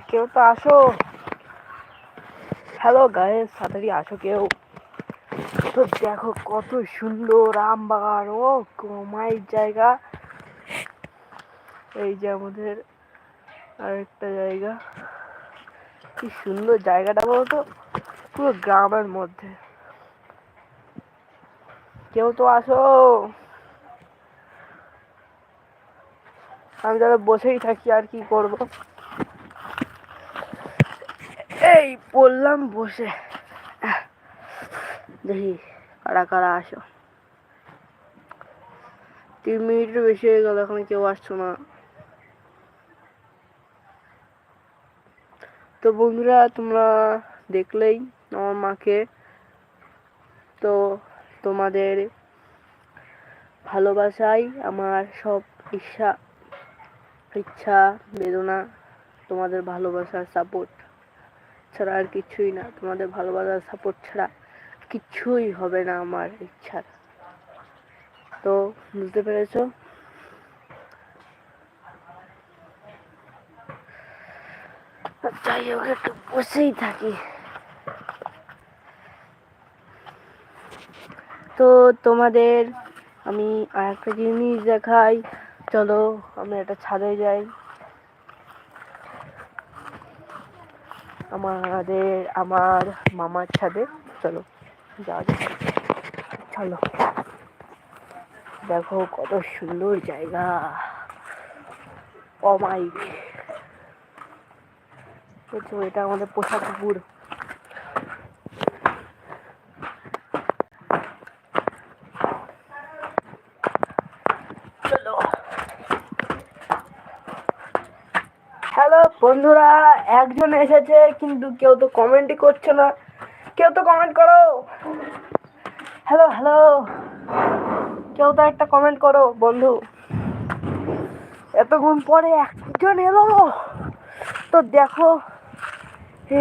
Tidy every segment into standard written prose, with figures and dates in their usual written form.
কেউ তো আসো। হ্যালো গাইস, তাড়াতাড়ি আসো কেউ। তো দেখো কত সুন্দর আমবাগান, ও কমাইর জায়গা। এই যে আমাদের আরেকটা জায়গা, কি সুন্দর জায়গাটা বলতো, পুরো গ্রামের মধ্যে। কেউ তো আসো। আমি তাহলে বসেই থাকি, আর কি করব। এই বললাম বসে, দেখি কারা কারা আসো। 3 মিনিটের বেশি হয়ে গেল, এখন কেউ আসছো না। তো বন্ধুরা, তোমরা দেখলেই আমার মাকে। তো তোমাদের ভালোবাসাই আমার সব ইচ্ছা বেদনা। তোমাদের ভালোবাসার সাপোর্ট ছাড়া আর কিছুই না। তোমাদের ভালোবাসার সাপোর্ট ছাড়া কিছুই হবে না আমার ইচ্ছার। তো বুঝতে পেরেছো? যাই হোক, একটু বসেই থাকি। তো তোমাদের আমি আর একটা জিনিস দেখাই। চলো আমরা একটা ছাদে যাই। আমার মামার ছাদে চলো যাওয়া যাক। চলো, দেখো কত সুন্দর জায়গা। অমাইক, তো এটা আমাদের পোষা কুকুর। চলো। হ্যালো বন্ধুরা, একজন এসেছে কিন্তু কেউ তো কমেন্টই করছে না। কেউ তো কমেন্ট করো। হ্যালো হ্যালো, কেউ তো একটা কমেন্ট করো বন্ধু। এতক্ষণ পরে একজন এলো। তো দেখো,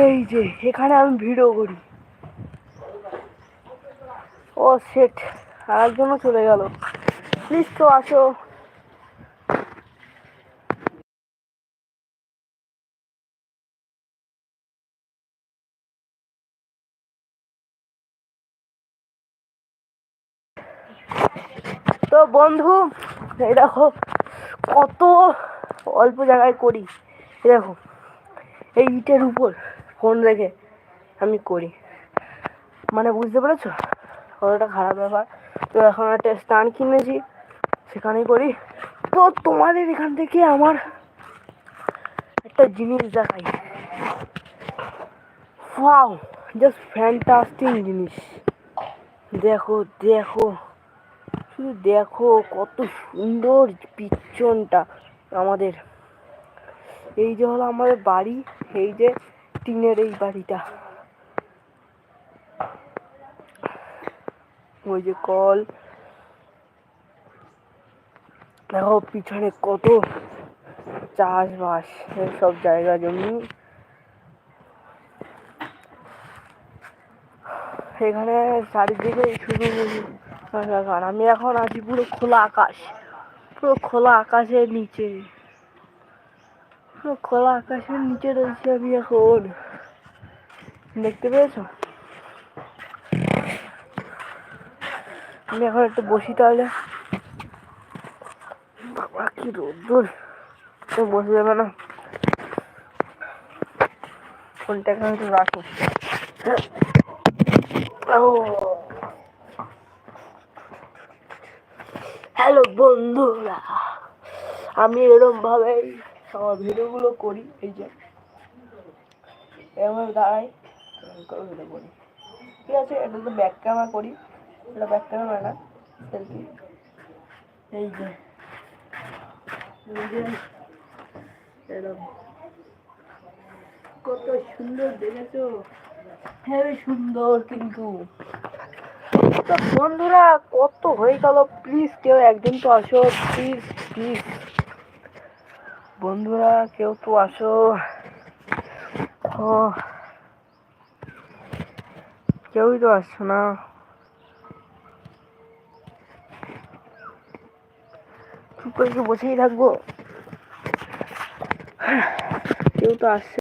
এই যে এখানে আমি ভিডিও করি। ও সেট, আর একজনও চলে গেল। প্লিজ তো আসো। তো বন্ধু, এই দেখো কত অল্প জায়গায় করি। এই দেখো, এই ইটের উপর ফোন রেখে আমি করি। মানে বুঝতে পেরেছো কতটা খারাপ ব্যাপার। তো এখন একটা স্ট্যান্ড কিনেছি, সেখানেই করি। তো তোমাদের এখান থেকে আমার একটা জিনিস দেখাই। ওয়াও, জাস্ট ফ্যান্টাস্টিক জিনিস। দেখো দেখো, শুধু দেখো কত সুন্দর পিছনটা আমাদের। এই যে হলো আমাদের বাড়ি, এই যে টিনের এই বাড়িটা। ওই যে কল, দেখো পিছনে কত চাষবাস, সব জায়গা জমি। এখানে চারিদিকে শুধু আর আমি এখন আছি পুরো খোলা আকাশ, পুরো খোলা আকাশের নিচে। পুরো খোলা আকাশের নিচে রয়েছি আমি এখন। দেখতে পেয়েছো? আমি এখন একটু বসি তাহলে। বাবা কি রোদ্দুর, তো বসে যাবে না। ফোনটা এখন একটু রাখো। হ্যালো বন্ধুরা, আমি এরকম ভাবেই আমার ভিডিওগুলো করি। এই যে এভাবে দাঁড়াই, ভিডিও করি। ঠিক আছে, এটা তো ব্যাক ক্যামেরা করি। এটা ব্যাক ক্যামেরা না, সেলফি। এই যে এরকম কত সুন্দর দেখেছো, হেবি সুন্দর। কিন্তু তো বন্ধুরা, কত হয়ে গেল, প্লিজ কেউ একদিন তো আসো। প্লিজ প্লিজ বন্ধুরা, কেউ তো আসো। ও, কেউই তো আসছো না। চুপ করে কি বসেই থাকবো? কেউ তো আসছে